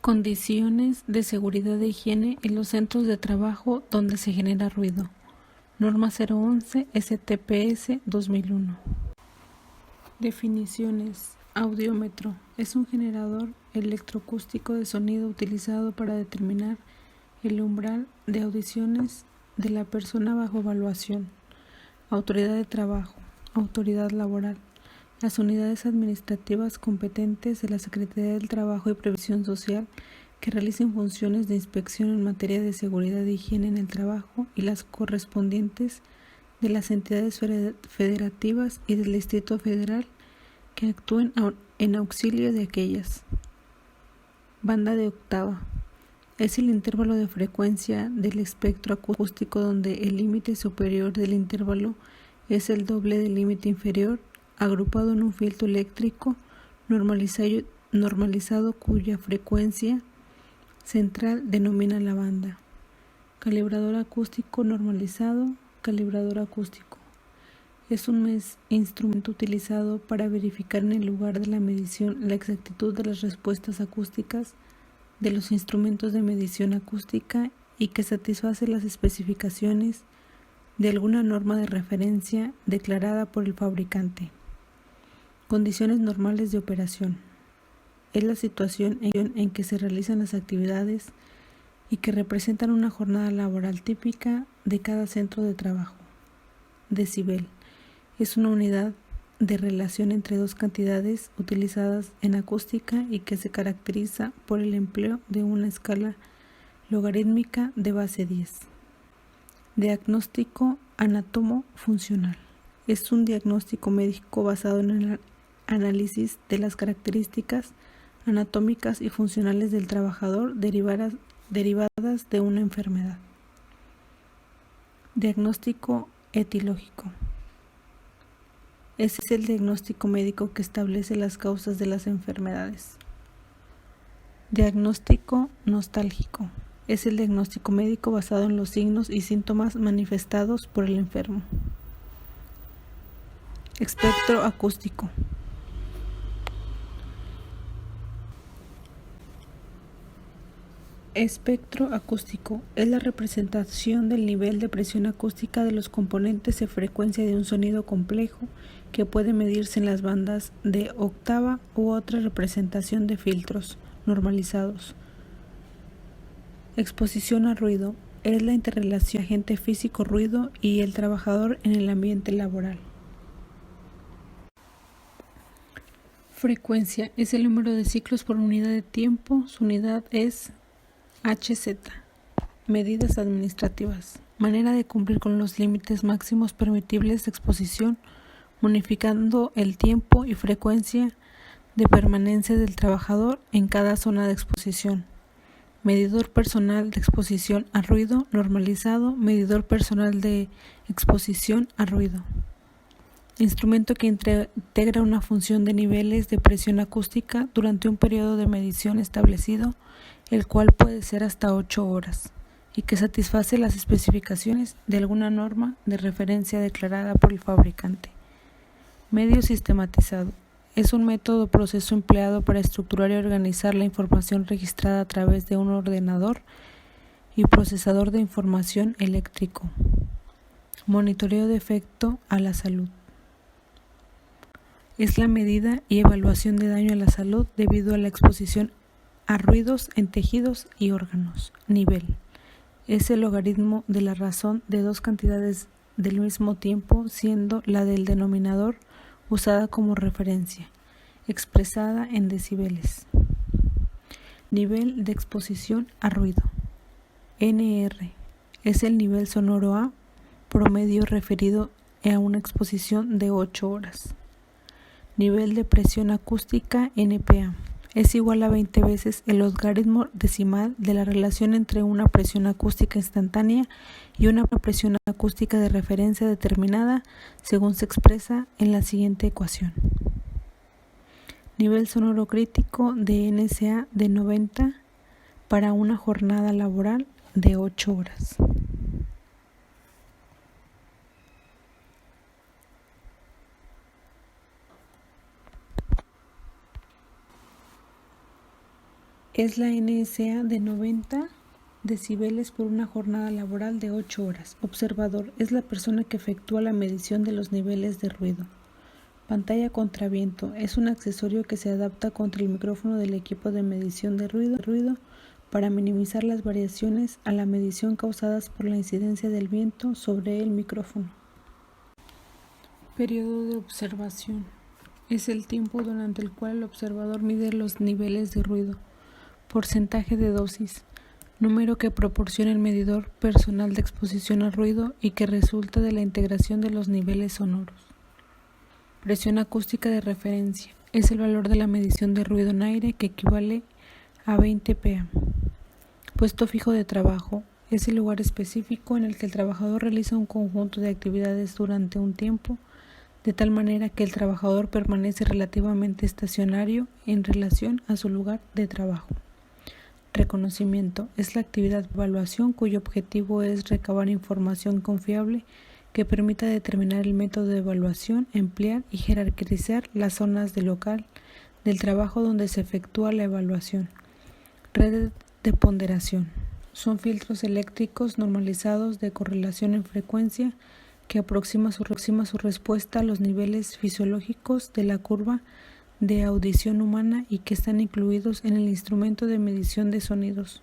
Condiciones de seguridad e higiene en los centros de trabajo donde se genera ruido. Norma 011 STPS 2001. Definiciones. Audiómetro. Es un generador electroacústico de sonido utilizado para determinar el umbral de audiciones de la persona bajo evaluación. Autoridad de trabajo. Autoridad laboral. Las unidades administrativas competentes de la Secretaría del Trabajo y Previsión Social que realicen funciones de inspección en materia de seguridad e higiene en el trabajo y las correspondientes de las entidades federativas y del Distrito Federal que actúen en auxilio de aquellas. Banda de octava. Es el intervalo de frecuencia del espectro acústico donde el límite superior del intervalo es el doble del límite inferior, agrupado en un filtro eléctrico normalizado cuya frecuencia central denomina la banda. Calibrador acústico normalizado. Calibrador acústico. Es un instrumento utilizado para verificar en el lugar de la medición la exactitud de las respuestas acústicas de los instrumentos de medición acústica y que satisface las especificaciones de alguna norma de referencia declarada por el fabricante. Condiciones normales de operación. Es la situación en que se realizan las actividades y que representan una jornada laboral típica de cada centro de trabajo. Decibel. Es una unidad de relación entre dos cantidades utilizadas en acústica y que se caracteriza por el empleo de una escala logarítmica de base 10. Diagnóstico anátomo-funcional. Es un diagnóstico médico basado en el análisis de las características anatómicas y funcionales del trabajador derivadas de una enfermedad. Diagnóstico etiológico. Ese es el diagnóstico médico que establece las causas de las enfermedades. Diagnóstico nostálgico. Es el diagnóstico médico basado en los signos y síntomas manifestados por el enfermo. Espectro acústico. Espectro acústico es la representación del nivel de presión acústica de los componentes de frecuencia de un sonido complejo que puede medirse en las bandas de octava u otra representación de filtros normalizados. Exposición a ruido es la interrelación agente físico-ruido y el trabajador en el ambiente laboral. Frecuencia es el número de ciclos por unidad de tiempo. Su unidad es Hz. Medidas administrativas. Manera de cumplir con los límites máximos permitibles de exposición, modificando el tiempo y frecuencia de permanencia del trabajador en cada zona de exposición. Medidor personal de exposición a ruido normalizado. Medidor personal de exposición a ruido. Instrumento que integra una función de niveles de presión acústica durante un periodo de medición establecido, el cual puede ser hasta 8 horas, y que satisface las especificaciones de alguna norma de referencia declarada por el fabricante. Medio sistematizado. Es un método o proceso empleado para estructurar y organizar la información registrada a través de un ordenador y procesador de información eléctrico. Monitoreo de efecto a la salud. Es la medida y evaluación de daño a la salud debido a la exposición a ruidos en tejidos y órganos. Nivel. Es el logaritmo de la razón de dos cantidades del mismo tiempo, siendo la del denominador usada como referencia, expresada en decibeles. Nivel de exposición a ruido. NR. Es el nivel sonoro A promedio referido a una exposición de 8 horas. Nivel de presión acústica NPA. Es igual a 20 veces el logaritmo decimal de la relación entre una presión acústica instantánea y una presión acústica de referencia determinada, según se expresa en la siguiente ecuación. Nivel sonoro crítico de NSA de 90 para una jornada laboral de 8 horas. es la NSA de 90 decibeles por una jornada laboral de 8 horas. Observador es la persona que efectúa la medición de los niveles de ruido. Pantalla contra viento es un accesorio que se adapta contra el micrófono del equipo de medición de ruido para minimizar las variaciones a la medición causadas por la incidencia del viento sobre el micrófono. Periodo de observación es el tiempo durante el cual el observador mide los niveles de ruido. Porcentaje de dosis, número que proporciona el medidor personal de exposición al ruido y que resulta de la integración de los niveles sonoros. Presión acústica de referencia es el valor de la medición de ruido en aire que equivale a 20 PA. Puesto fijo de trabajo es el lugar específico en el que el trabajador realiza un conjunto de actividades durante un tiempo, de tal manera que el trabajador permanece relativamente estacionario en relación a su lugar de trabajo. Reconocimiento es la actividad de evaluación cuyo objetivo es recabar información confiable que permita determinar el método de evaluación, emplear y jerarquizar las zonas del local del trabajo donde se efectúa la evaluación. Redes de ponderación son filtros eléctricos normalizados de correlación en frecuencia que aproxima su respuesta a los niveles fisiológicos de la curva de audición humana y que están incluidos en el instrumento de medición de sonidos.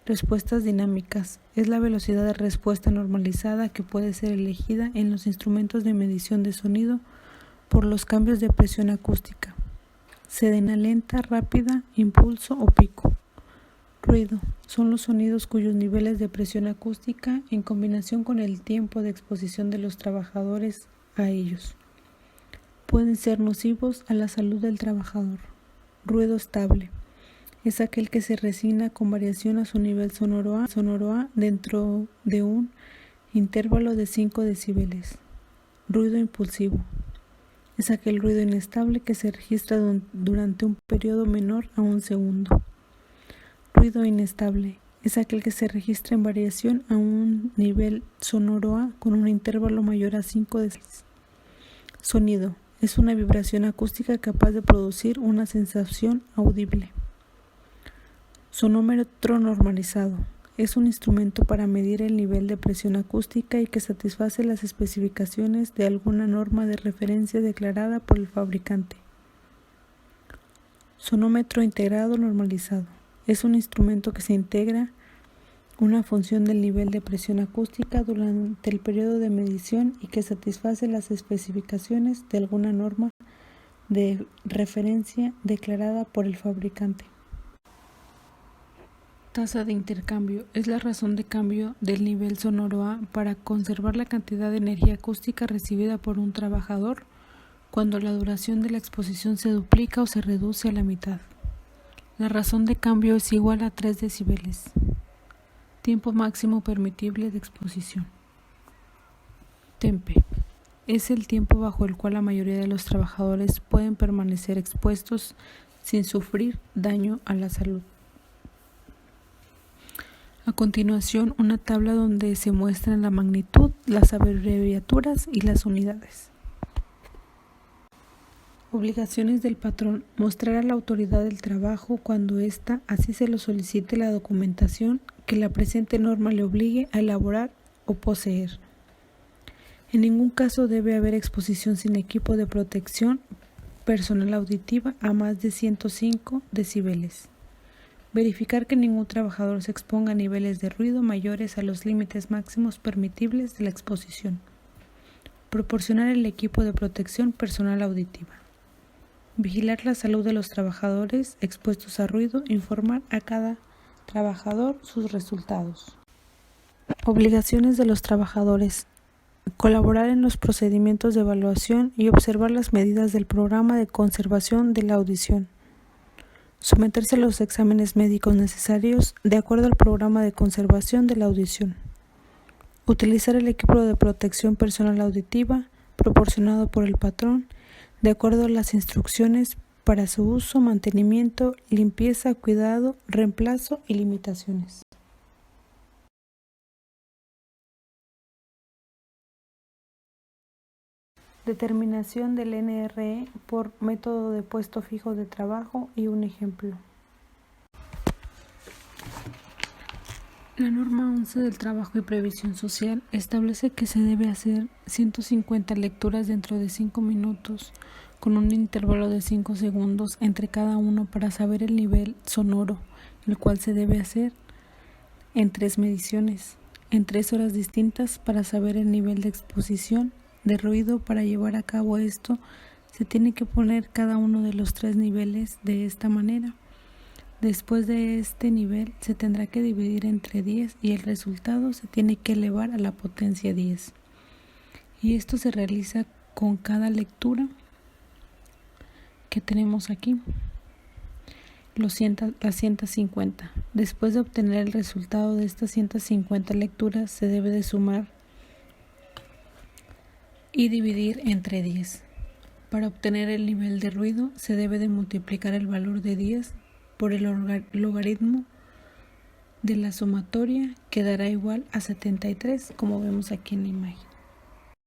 Respuestas dinámicas es la velocidad de respuesta normalizada que puede ser elegida en los instrumentos de medición de sonido por los cambios de presión acústica. Sedena lenta, rápida, impulso o pico. Ruido son los sonidos cuyos niveles de presión acústica en combinación con el tiempo de exposición de los trabajadores a ellos pueden ser nocivos a la salud del trabajador. Ruido estable es aquel que se resigna con variación a su nivel sonoro A dentro de un intervalo de 5 decibeles. Ruido impulsivo es aquel ruido inestable que se registra durante un periodo menor a un segundo. Ruido inestable es aquel que se registra en variación a un nivel sonoro A con un intervalo mayor a 5 decibeles. Sonido es una vibración acústica capaz de producir una sensación audible. Sonómetro normalizado es un instrumento para medir el nivel de presión acústica y que satisface las especificaciones de alguna norma de referencia declarada por el fabricante. Sonómetro integrado normalizado es un instrumento que se integra una función del nivel de presión acústica durante el periodo de medición y que satisface las especificaciones de alguna norma de referencia declarada por el fabricante. Tasa de intercambio es la razón de cambio del nivel sonoro A para conservar la cantidad de energía acústica recibida por un trabajador cuando la duración de la exposición se duplica o se reduce a la mitad. La razón de cambio es igual a 3 decibeles. Tiempo máximo permitible de exposición. TEMPE es el tiempo bajo el cual la mayoría de los trabajadores pueden permanecer expuestos sin sufrir daño a la salud. A continuación, una tabla donde se muestran la magnitud, las abreviaturas y las unidades. Obligaciones del patrón. Mostrar a la autoridad del trabajo cuando ésta así se lo solicite la documentación que la presente norma le obligue a elaborar o poseer. En ningún caso debe haber exposición sin equipo de protección personal auditiva a más de 105 decibeles. Verificar que ningún trabajador se exponga a niveles de ruido mayores a los límites máximos permitibles de la exposición. Proporcionar el equipo de protección personal auditiva. Vigilar la salud de los trabajadores expuestos a ruido, informar a cada trabajador sus resultados. Obligaciones de los trabajadores. Colaborar en los procedimientos de evaluación y observar las medidas del programa de conservación de la audición. Someterse a los exámenes médicos necesarios de acuerdo al programa de conservación de la audición. Utilizar el equipo de protección personal auditiva proporcionado por el patrón de acuerdo a las instrucciones para su uso, mantenimiento, limpieza, cuidado, reemplazo y limitaciones. Determinación del NRE por método de puesto fijo de trabajo y un ejemplo. La norma 11 del Trabajo y Previsión Social establece que se debe hacer 150 lecturas dentro de 5 minutos, con un intervalo de 5 segundos entre cada uno para saber el nivel sonoro, el cual se debe hacer en 3 mediciones, en 3 horas distintas para saber el nivel de exposición de ruido. Para llevar a cabo esto, se tiene que poner cada uno de los 3 niveles de esta manera. Después de este nivel se tendrá que dividir entre 10 y el resultado se tiene que elevar a la potencia 10. Y esto se realiza con cada lectura que tenemos aquí, las 150. Después de obtener el resultado de estas 150 lecturas se debe de sumar y dividir entre 10. Para obtener el nivel de ruido se debe de multiplicar el valor de 10 por el logaritmo de la sumatoria, que dará igual a 73, como vemos aquí en la imagen.